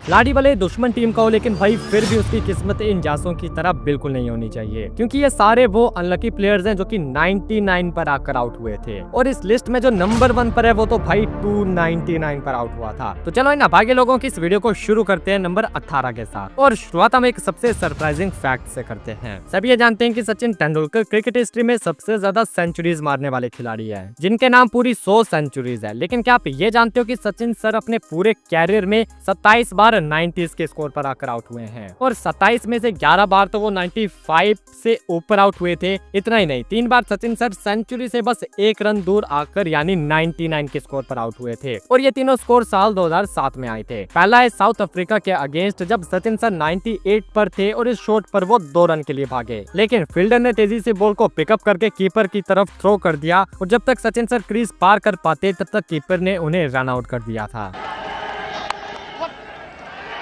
खिलाड़ी भले दुश्मन टीम का हो, लेकिन भाई फिर भी उसकी किस्मत इन जासूसों की तरह बिल्कुल नहीं होनी चाहिए, क्योंकि ये सारे वो अनलकी प्लेयर्स हैं जो कि 99 पर आकर आउट हुए थे। और इस लिस्ट में जो नंबर 1 पर है वो तो भाई 299 पर आउट हुआ था। तो चलो इन अभागे लोगों की इस वीडियो को शुरू करते हैं नंबर 18 के साथ। और शुरुआत हम एक सबसे सरप्राइजिंग फैक्ट से करते हैं। सभी ये जानते हैं कि सचिन तेंदुलकर क्रिकेट हिस्ट्री में सबसे ज्यादा सेंचुरीज मारने वाले खिलाड़ी है, जिनके नाम पूरी 100 सेंचुरीज है। लेकिन क्या आप ये जानते हो कि सचिन सर अपने पूरे कैरियर में 27 बार 90s के स्कोर पर आकर आउट हुए हैं, और 27 में से 11 बार तो वो 95 से ऊपर आउट हुए थे। इतना ही नहीं, 3 बार सचिन सर सेंचुरी से बस 1 रन दूर आकर यानी 99 के स्कोर पर आउट हुए थे। और ये तीनों स्कोर साल 2007 में आए थे। पहला है साउथ अफ्रीका के अगेंस्ट, जब सचिन सर 98 पर थे और इस शॉट पर वो 2 रन के लिए भागे, लेकिन फील्डर ने तेजी से बॉल को पिकअप करके कीपर की तरफ थ्रो कर दिया, और जब तक सचिन सर क्रीज पार कर पाते तब तक कीपर ने उन्हें रन आउट कर दिया था।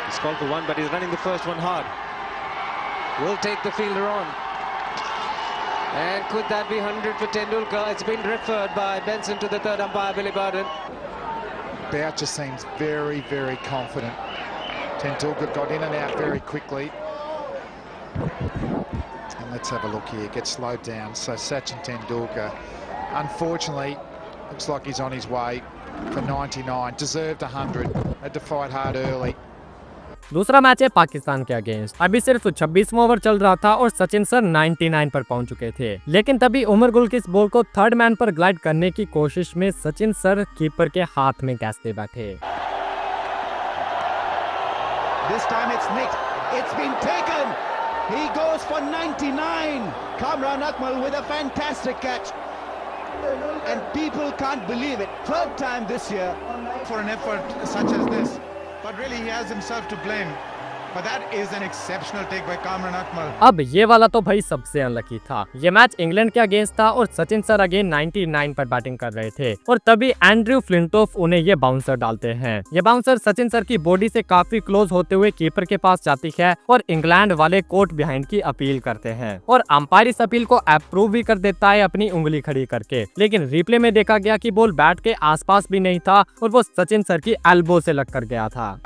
He's called for one, but he's running the first one hard. Will take the fielder on. And could that be 100 for Tendulkar? It's been referred by Benson to the third umpire, Billy Burden. Boucher seems very, very confident. Tendulkar got in and out very quickly. And let's have a look here. Gets slowed down. So Sachin Tendulkar, unfortunately, looks like he's on his way for 99. Deserved 100. Had to fight hard early. दूसरा match है पाकिस्तान के against. अभी सिर्फ 26वां over चल रहा था और Sachin sir 99 पर पहुंच चुके थे, लेकिन तभी उमर गुल की इस बॉल को थर्ड मैन पर ग्लाइड करने की कोशिश में सचिन सर कीपर के हाथ में कैचते बैठे। This time it's nicked. It's been taken. He goes for 99. Kamran Akmal with a fantastic catch. And people can't believe it. Third time this year for an effort such as this. But really he has himself to blame. But that is an exceptional take by Kamran Akmal. अब ये वाला तो भाई सबसे unlucky था। ये match England के against था और सचिन सर अगेन 99 पर बैटिंग कर रहे थे, और तभी एंड्रयू फ्लिंटॉफ उन्हें ये बाउंसर डालते हैं। ये बाउंसर सचिन सर की बॉडी से काफी क्लोज होते हुए कीपर के पास जाती है, और इंग्लैंड वाले कोर्ट बिहाइंड की अपील करते हैं, और अंपायर इस अपील को अप्रूव भी कर देता है अपनी उंगली खड़ी करके। लेकिन रिप्ले में देखा गया कि बॉल बैट के आसपास भी नहीं था और वो सचिन सर की एल्बो से लग कर गया था।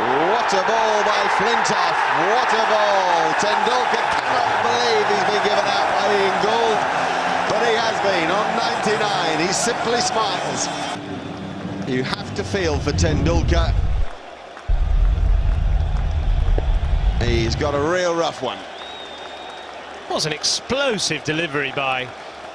What a ball by Flintoff, what a ball. Tendulkar cannot believe he's been given out by Ian Gould, but he has been on 99. He simply smiles. You have to feel for Tendulkar. He's got a real rough one. Was an explosive delivery by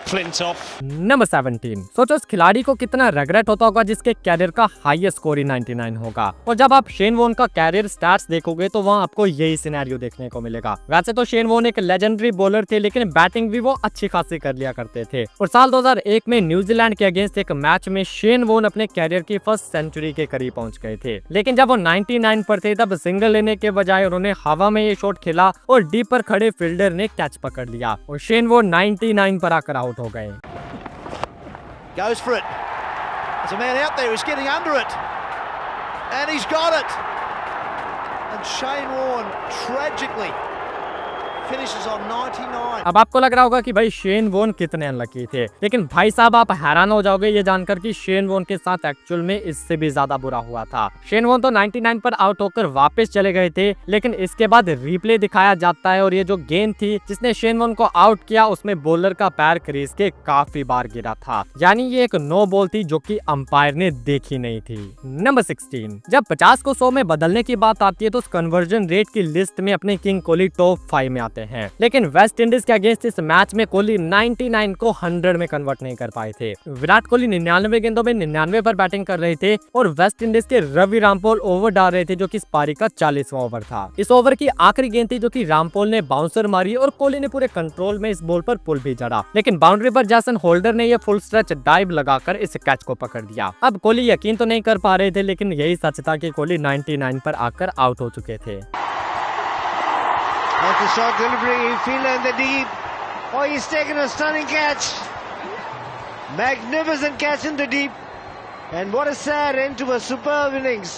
Flintoff. Number 17। सोचो उस खिलाड़ी को कितना regret होता होगा जिसके career का highest score ही 99 होगा। और जब आप शेन वॉर्न का कैरियर स्टैट्स देखोगे तो वहाँ आपको यही सिनेरियो देखने को मिलेगा। वैसे तो शेन वॉर्न एक लेजेंडरी बॉलर थे, लेकिन बैटिंग भी वो अच्छी खासी कर लिया करते थे। और साल 2001 में न्यूजीलैंड के अगेंस्ट एक मैच में शेन वॉर्न अपने कैरियर की फर्स्ट सेंचुरी के करीब पहुंच गए थे, लेकिन जब वो 99 पर थे तब सिंगल लेने के बजाय उन्होंने हवा में ये शॉट खेला और डीप पर खड़े फील्डर ने कैच पकड़ लिया और शेन वॉर्न 99 पर आकर आउट हो गए। goes for it. There's a man out there who's getting under it. And he's got it. And Shane Warne tragically finishes on 99. अब आपको लग रहा होगा कि भाई शेन वॉर्न कितने अनलकी थे, लेकिन भाई साहब आप हैरान हो जाओगे ये जानकर कि शेन वॉर्न के साथ एक्चुअल में इससे भी ज्यादा बुरा हुआ था। शेन वॉर्न तो 99 पर आउट होकर वापस चले गए थे, लेकिन इसके बाद रिप्ले दिखाया जाता है और ये जो गेंद थी जिसने शेन वॉर्न को आउट किया उसमें बॉलर का पैर क्रीज के काफी बार गिरा था, यानी ये एक नो बॉल थी जो कि अंपायर ने देखी नहीं थी। नंबर 16। जब 50 को 100 में बदलने की बात आती है तो उस कन्वर्जन रेट की लिस्ट में अपने किंग कोहली टॉप 5 में आते हैं, लेकिन वेस्ट इंडीज के अगेंस्ट इस मैच में कोहली 99 को 100 में कन्वर्ट नहीं कर पाए थे। विराट कोहली 99 गेंदों में 99 पर बैटिंग कर रहे थे और वेस्ट इंडीज के रवि रामपोल ओवर डाल रहे थे जो कि इस पारी का 40वां ओवर था। इस ओवर की आखिरी गेंद थी जो कि रामपोल ने बाउंसर मारी और कोहली ने पूरे कंट्रोल में इस बॉल पर पुल भी जड़ा, लेकिन बाउंड्री पर जैसन होल्डर ने यह फुल स्ट्रेच डाइव लगाकर इस कैच को पकड़ दिया। अब कोहली यकीन तो नहीं कर पा रहे थे, लेकिन यही सच था कि कोहली 99 पर आकर आउट हो चुके थे। After short delivery, fielder in the deep. Oh, he's taken a stunning catch. Magnificent catch in the deep. And what a sad end to a superb innings.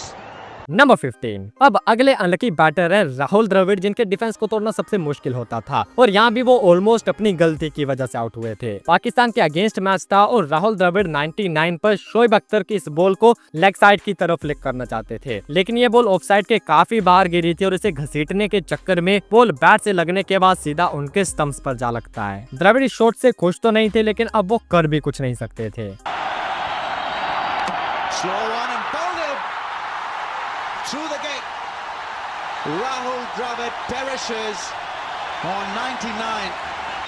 Number 15। अब अगले अनलकी बैटर है राहुल द्रविड़, जिनके defence को तोड़ना सबसे मुश्किल होता था और यहाँ भी वो ऑलमोस्ट अपनी गलती की वजह से आउट हुए थे। पाकिस्तान के अगेंस्ट मैच था और राहुल द्रविड़ 99 पर शोएब अख्तर की इस बॉल को लेग साइड की तरफ फ्लिक करना चाहते थे, लेकिन ये बॉल ऑफसाइड के काफी बाहर गिरी थी और इसे घसीटने के चक्कर में बॉल बैट से लगने के बाद सीधा उनके स्टंप्स पर जा लगता है। द्रविड़ इस शॉट से खुश तो नहीं थे, लेकिन अब वो कर भी कुछ नहीं सकते थे। Rahul Dravid perishes on 99.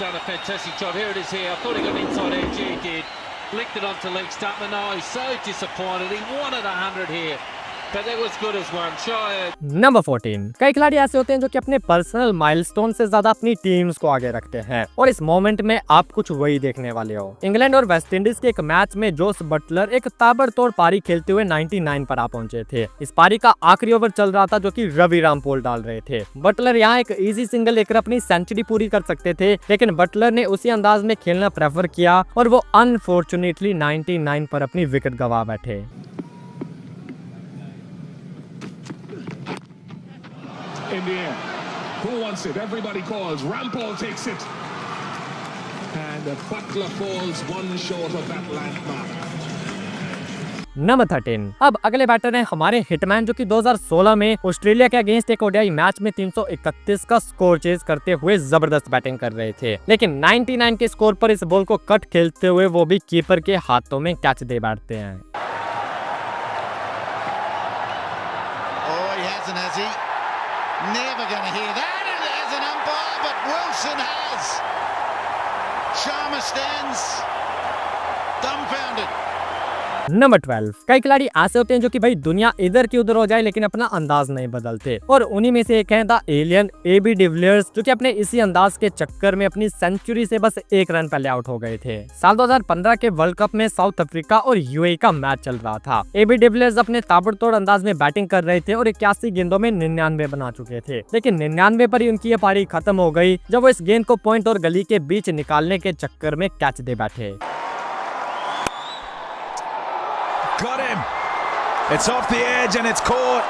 Done a fantastic job. Here it is here. I thought he got inside edge. He did. Flicked it onto leg stump, and now he's so disappointed. He wanted 100 here. But that was good as one. Shire. Number 14। कई खिलाड़ी ऐसे होते हैं जो कि अपने personal milestone से ज्यादा अपनी टीम्स को आगे रखते हैं और इस मोमेंट में आप कुछ वही देखने वाले हो। इंग्लैंड और वेस्ट इंडीज के एक मैच में जोस बटलर एक ताबड़तोड़ पारी खेलते हुए 99 पर आ पहुंचे थे। इस पारी का आखिरी ओवर चल रहा था जो कि रवि रामपोल डाल रहे थे। बटलर यहाँ एक इजी सिंगल लेकर अपनी सेंचुरी पूरी कर सकते थे, लेकिन बटलर ने उसी अंदाज में खेलना प्रेफर किया और वो अनफॉर्चुनेटली 99 पर अपनी विकेट गंवा बैठे। In the air, who wants it? Everybody calls. Rampal takes it, and the Butler falls one short of that landmark. Number 13। अब अगले बैटर हैं हमारे हिटमैन, जो कि 2016 में ऑस्ट्रेलिया के अगेंस्ट एक ओडीआई मैच में 331 का स्कोर चेज करते हुए जबरदस्त बैटिंग कर रहे थे, लेकिन 99 के स्कोर पर इस बॉल को कट खेलते हुए वो भी कीपर के हाथों में कैच दे बैठते हैं। Never going to hear that as an umpire, but Wilson has. Sharma stands dumbfounded. Number 12। कई खिलाड़ी ऐसे होते हैं जो कि भाई दुनिया इधर की उधर हो जाए लेकिन अपना अंदाज नहीं बदलते और उन्हीं में से एक है द एलियन AB डिविलियर्स, जो कि अपने इसी अंदाज के चक्कर में अपनी सेंचुरी से बस 1 रन पहले आउट हो गए थे। साल 2015 के वर्ल्ड कप में साउथ अफ्रीका और UAE का मैच चल रहा था। AB डिविलियर्स अपने ताबड़तोड़ अंदाज में बैटिंग कर रहे थे और 81 गेंदों में 99 बना चुके थे, लेकिन 99 पर ही उनकी ये पारी खत्म हो गई जब वो इस गेंद को पॉइंट और गली के बीच निकालने के चक्कर में कैच दे बैठे। Got him. It's off the edge and it's caught.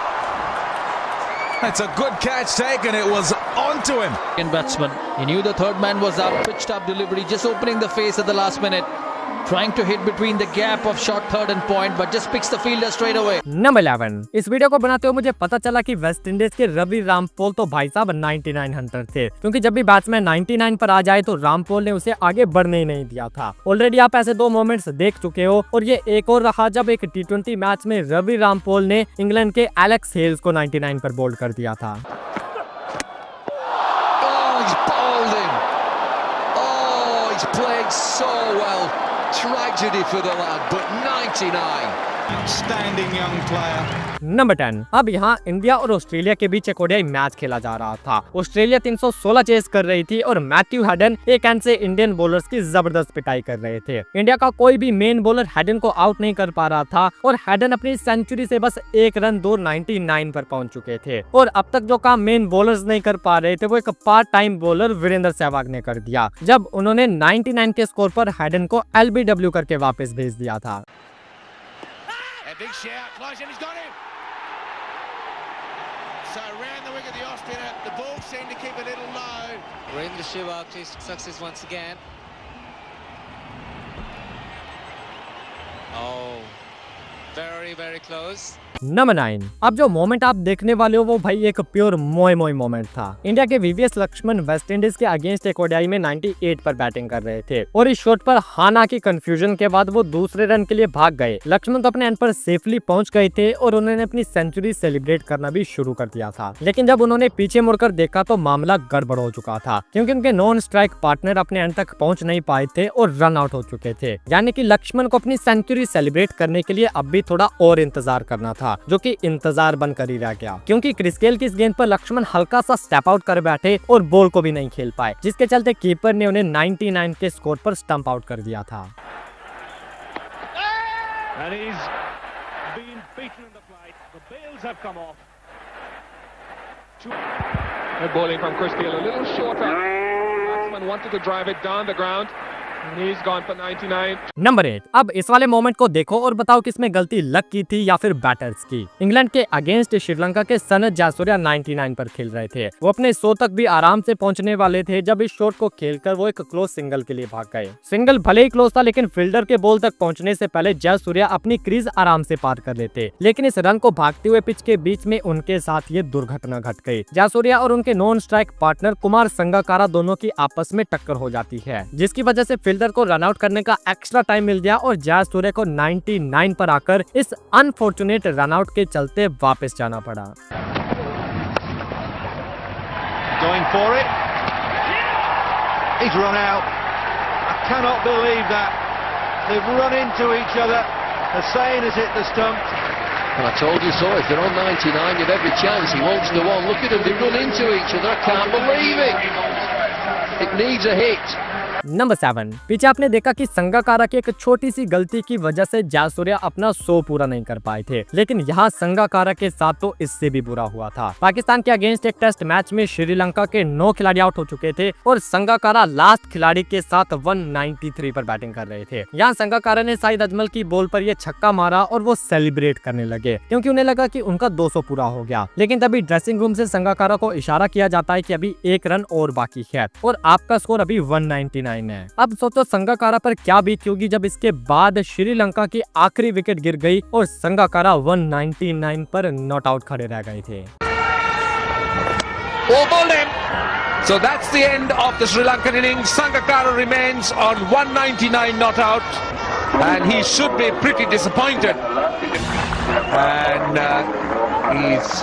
It's a good catch taken. It was onto him. Batsman. He knew the third man was up. Pitched up delivery, just opening the face at the last minute. Trying to hit between the gap of short third and point, but just picks the fielder straight away. Number 11। इस video को बनाते हुए मुझे पता चला कि West Indies के रवि रामपोल तो भाई साहब 99 हंटर थे, क्योंकि जब भी बैट्समैन 99 पर आ जाए तो रामपोल ने उसे आगे बढ़ने ही नहीं दिया था। ऑलरेडी आप ऐसे 2 मोमेंट्स देख चुके हो और ये एक और रहा जब एक T20 मैच में रवि रामपोल ने इंग्लैंड के एलेक्स हेल्स को 99 पर बोल्ड कर दिया था। Tragedy for the lad, but 99. Outstanding young player. Number 10। अब यहाँ इंडिया और ऑस्ट्रेलिया के बीच एक ओडीआई मैच खेला जा रहा था। ऑस्ट्रेलिया 316 चेस कर रही थी और मैथ्यू हेडन एक एंड से इंडियन बॉलर्स की जबरदस्त पिटाई कर रहे थे। इंडिया का कोई भी मेन बॉलर हेडन को आउट नहीं कर पा रहा था और हेडन अपनी सेंचुरी से बस 1 रन दूर 99 पर पहुंच चुके थे और अब तक जो काम मेन बॉलर्स नहीं कर पा रहे थे वो एक part time bowler Virender Sehwag ने कर दिया, जब उन्होंने 99 के स्कोर पर हेडन को LBW करके वापस भेज दिया था। Big shout, close, and he's got him. So round the wicket, the off spinner, the ball seemed to keep a little low. Virendra Sehwag to success once again. Oh, very close. Number 9। अब जो moment आप देखने वाले हो वो भाई एक pure मोए मोमेंट था। इंडिया के VVS लक्ष्मण वेस्ट इंडीज के अगेंस्ट एक ओडीआई में 98 पर बैटिंग कर रहे थे और इस शॉट पर हाना की कंफ्यूजन के बाद वो दूसरे रन के लिए भाग गए। लक्ष्मण तो अपने एंड पर सेफली पहुंच गए थे और उन्होंने अपनी सेंचुरी सेलिब्रेट करना भी शुरू कर दिया था, लेकिन जब उन्होंने पीछे मुड़कर देखा तो मामला गड़बड़ हो चुका था, क्योंकि उनके नॉन स्ट्राइक पार्टनर अपने एंड तक पहुंच नहीं पाए थे और रन आउट हो चुके थे। यानी कि लक्ष्मण को अपनी सेंचुरी सेलिब्रेट करने के लिए अब भी थोड़ा और इंतजार करना था, जो कि इंतजार बनकर ही रह गया, क्योंकि क्रिस गेल की इस गेंद पर लक्ष्मण हल्का सा स्टेप आउट कर बैठे और बॉल को भी नहीं खेल पाए, जिसके चलते कीपर ने उन्हें 99 के स्कोर पर स्टंप आउट कर दिया था। Bowling from Chris Gayle, a little shorter. Batsman wanted to drive it down the ground. He's gone for 99. Number 8। अब इस वाले मोमेंट को देखो और बताओ किसमें गलती लक की थी या फिर बैटर्स की। इंग्लैंड के अगेंस्ट श्रीलंका के सनत जयसूर्या 99 पर खेल रहे थे। वो अपने 100 तक भी आराम से पहुंचने वाले थे जब इस शॉट को खेलकर वो एक क्लोज सिंगल के लिए भाग गए। सिंगल भले ही क्लोज था लेकिन फील्डर के बॉल तक पहुंचने से पहले जयसूर्या अपनी क्रीज आराम से पार कर लेते, लेकिन इस रन को भागते हुए पिच के बीच में उनके साथ ये दुर्घटना घट गई। जयसूर्या और उनके non strike partner Kumar Sangakkara दोनों की आपस में टक्कर हो जाती है, जिसकी वजह से फील्डर को रन आउट करने का एक्स्ट्रा टाइम मिल गया और जयसूर्या को 99 पर आकर इस अनफॉर्चुनेट रन आउट के चलते वापस जाना पड़ा। Going for it. He's run out. I cannot believe that. They've run into each other. The saying has hit the stump. Well, I told you so. If they're on 99, you've every chance. He wants the one. Look at them. They run into each other. I can't believe it. It needs a hit. Number 7। पीछे आपने देखा कि संगकारा की एक छोटी सी गलती की वजह से जयसूर्या अपना 100 पूरा नहीं कर पाए थे, लेकिन यहाँ संगकारा के साथ तो इससे भी बुरा हुआ था। पाकिस्तान के अगेंस्ट एक टेस्ट मैच में श्रीलंका के 9 खिलाड़ी आउट हो चुके थे और संगकारा लास्ट खिलाड़ी के साथ 193 पर बैटिंग कर रहे थे। यहाँ संगकारा ने साइद अजमल की बॉल पर यह छक्का मारा और वो सेलिब्रेट करने लगे क्योंकि उन्हें लगा कि उनका 200 पूरा हो गया, लेकिन तभी ड्रेसिंग रूम से संगकारा को इशारा किया जाता है कि अभी 1 रन और बाकी है और आपका स्कोर अभी 199 है। अब सोचो संगकारा पर क्या बीती होगी जब इसके बाद श्रीलंका की आखिरी विकेट गिर गई और संगकारा 199 पर नॉट आउट खड़े रह गए थे। So that's the end of the Sri Lankan innings. Sangakkara remains on 199 not out, and he should be pretty disappointed. And he's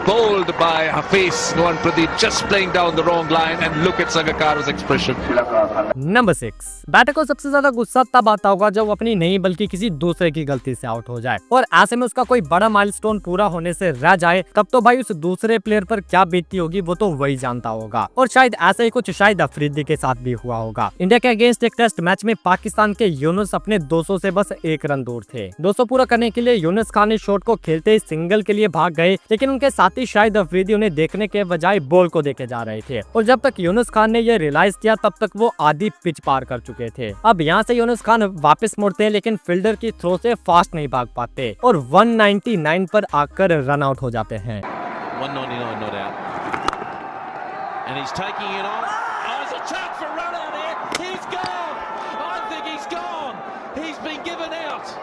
bowled by Hafiz Nuwan Pradeep, just playing down the wrong line, and look at Sangakkara's expression. Number 6। Batter को सबसे ज्यादा गुस्सा तब आता होगा जब वो अपनी नहीं बल्कि किसी दूसरे की गलती से आउट हो जाए और ऐसे में उसका कोई बड़ा माइलस्टोन पूरा होने से रह जाए, तब तो भाई उस दूसरे प्लेयर पर क्या बीतती होगी वो तो वही जानता होगा। और शायद ऐसा ही कुछ शाहिद अफरीदी के साथ भी हुआ होगा। इंडिया के अगेंस्ट एक टेस्ट मैच में पाकिस्तान के यूनुस अपने 200 से बस 1 रन दूर थे। 200 पूरा करने के लिए यूनुस खान इस शॉट को खेलते ही सिंगल के लिए भाग गए, लेकिन उनके साथी शाहिद अफरीदी उन्हें देखने के बजाय बॉल को देखे जा रहे थे और जब तक यूनुस खान ने यह रियलाइज किया तब तक वो आधी पिच पार कर चुके थे। अब यहाँ से यूनुस खान वापस मुड़ते हैं लेकिन फील्डर की थ्रो से फास्ट नहीं भाग पाते और 199 पर आकर रन आउट हो जाते हैं। 199 not out. And he's taking it on. Oh, there's a chance for a run out here. He's gone. I think he's gone. He's been given out.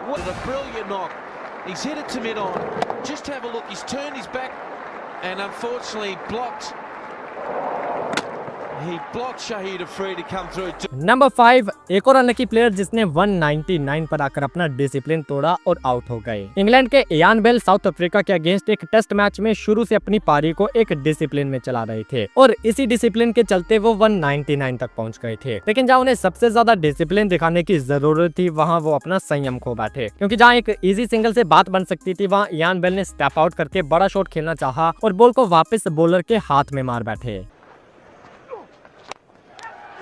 What a brilliant knock. He's hit it to mid-on. Just have a look. He's turned his back and unfortunately blocked. He blocked Shahid Afridi to come through. Number 5। एक और unlucky player जिसने 199 पर आकर अपना discipline तोड़ा और out हो गए। इंग्लैंड के इयान बेल साउथ अफ्रीका के अगेंस्ट एक टेस्ट मैच में शुरू से अपनी पारी को एक डिसिप्लिन में चला रहे थे और इसी डिसिप्लिन के चलते वो 199 तक पहुंच गए थे, लेकिन जहां उन्हें सबसे ज्यादा डिसिप्लिन दिखाने की जरूरत थी वहां वो अपना संयम खो बैठे, क्योंकि जहां एक इजी सिंगल से बात बन सकती थी वहां इयान बेल ने स्टेप आउट करके बड़ा शॉट खेलना चाहा और बॉल को वापस बॉलर के हाथ में मार बैठे।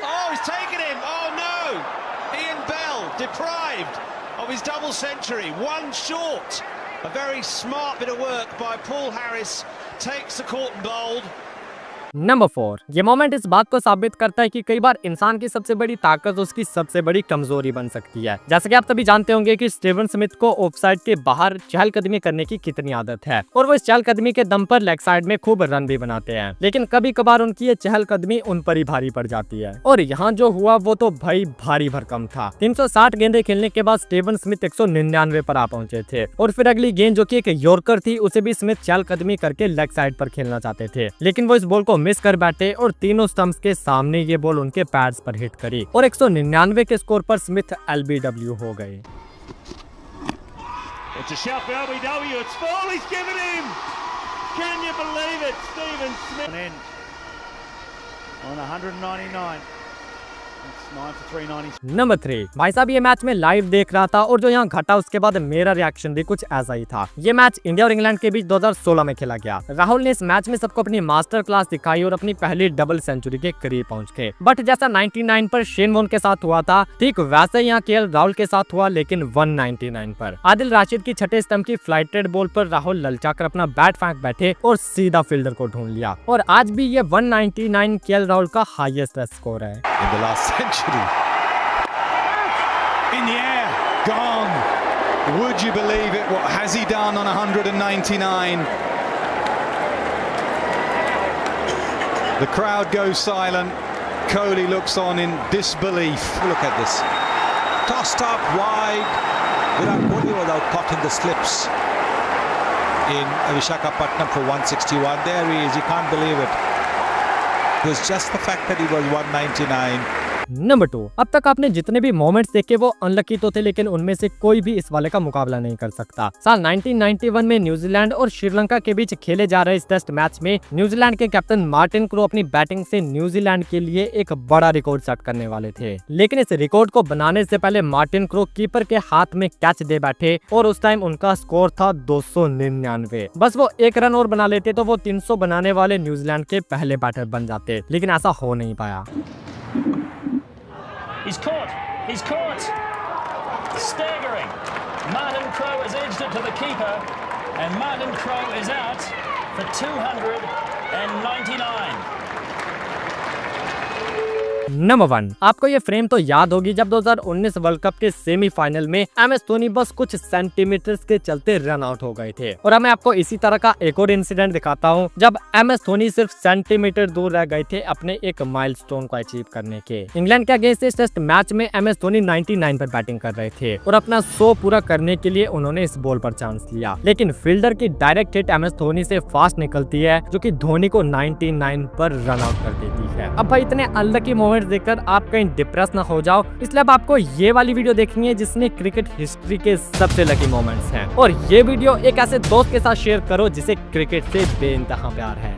Oh, he's taken him. Oh no! Ian Bell deprived of his double century. One short. A very smart bit of work by Paul Harris. Takes the court and bowled. Number 4। ये moment इस बात को साबित करता है कि कई बार इंसान की सबसे बड़ी ताकत उसकी सबसे बड़ी कमजोरी बन सकती है। जैसे कि आप सभी जानते होंगे कि स्टीवन स्मिथ को ऑफसाइड के बाहर चहलकदमी करने की कितनी आदत है और वो इस चहलकदमी के दम पर लेग साइड में खूब रन भी बनाते हैं, लेकिन कभी कभार उनकी ये चहलकदमी उन पर ही भारी पड़ जाती है और यहाँ जो हुआ वो तो भाई भारी भरकम था। 360 गेंदें खेलने के बाद स्टीवन स्मिथ 199 पर आ पहुंचे थे और फिर अगली गेंद जो की एक यॉर्कर थी उसे भी स्मिथ चहलकदमी करके लेग साइड पर खेलना चाहते थे, लेकिन वो इस बॉल को मिस कर बैठे और तीनों स्टंप्स के सामने ये बॉल उनके पैड्स पर हिट करी और 199 के स्कोर पर स्मिथ LBW हो गए। It's a shot for LBW. It's full. He's given him. Can you believe it? Stephen Smith. On 199. Number 3। भाई साहब ये मैच में लाइव देख रहा था और जो यहाँ घटा उसके बाद मेरा रिएक्शन भी कुछ ऐसा ही था। ये मैच इंडिया और इंग्लैंड के बीच 2016 में खेला गया। राहुल ने इस मैच में सबको अपनी मास्टर क्लास दिखाई और अपनी पहली डबल सेंचुरी के करीब पहुंच गए, बट जैसा 99 पर शेन वॉर्न के साथ हुआ था ठीक वैसे यहाँ KL राहुल के साथ हुआ, लेकिन 199 पर आदिल राशिद की छठे स्टंप की फ्लाइटेड बॉल पर राहुल ललचाकर अपना बैट फेंक बैठे और सीधा फील्डर को ढूंढ लिया और आज भी ये 199 KL राहुल का हाईएस्ट स्कोर है। century. In the air, gone. Would you believe it? What has he done on 199? The crowd goes silent. Kohli looks on in disbelief. Look at this. Tossed up wide. Virat Kohli was out caught in the slips in Visakhapatnam for 161. There he is. You can't believe it. It was just the fact that he was 199. Number 2, अब तक आपने जितने भी moments देखे वो unlucky तो थे, लेकिन उनमें से कोई भी इस वाले का मुकाबला नहीं कर सकता। साल 1991 में न्यूजीलैंड और श्रीलंका के बीच खेले जा रहे इस टेस्ट मैच में न्यूजीलैंड के कैप्टन मार्टिन क्रो अपनी बैटिंग से न्यूजीलैंड के लिए एक बड़ा रिकॉर्ड सेट करने वाले थे, लेकिन इस रिकॉर्ड को बनाने से पहले मार्टिन क्रो कीपर के हाथ में कैच दे बैठे और उस टाइम उनका स्कोर था 299। बस वो एक रन और बना लेते तो वो 300 बनाने वाले न्यूजीलैंड के पहले बैटर बन जाते, लेकिन ऐसा हो नहीं पाया। He's caught. He's caught. Staggering. Martin Crowe has edged it to the keeper, and Martin Crowe is out for 299. Number 1, आपको ये फ्रेम तो याद होगी जब 2019 वर्ल्ड कप के सेमीफाइनल में MS धोनी बस कुछ सेंटीमीटर्स के चलते रन आउट हो गए थे। और अब मैं आपको इसी तरह का एक और इंसिडेंट दिखाता हूँ जब MS धोनी सिर्फ सेंटीमीटर दूर रह गए थे अपने एक माइलस्टोन को अचीव करने के। इंग्लैंड के अगेंस्ट इस टेस्ट मैच में MS धोनी 99 पर बैटिंग कर रहे थे और अपना 100 पूरा करने के लिए उन्होंने इस बॉल पर चांस लिया, लेकिन फील्डर की डायरेक्ट हिट MS धोनी से फास्ट निकलती है जो कि धोनी को 99 पर रन आउट कर देती है। अब भाई इतने अनलकी मोमेंट्स देखकर आप कहीं डिप्रेस ना हो जाओ, इसलिए अब आपको ये वाली वीडियो देखनी है जिसमें क्रिकेट हिस्ट्री के सबसे लकी मोमेंट्स हैं, और ये वीडियो एक ऐसे दोस्त के साथ शेयर करो जिसे क्रिकेट से बेइंतहा प्यार है।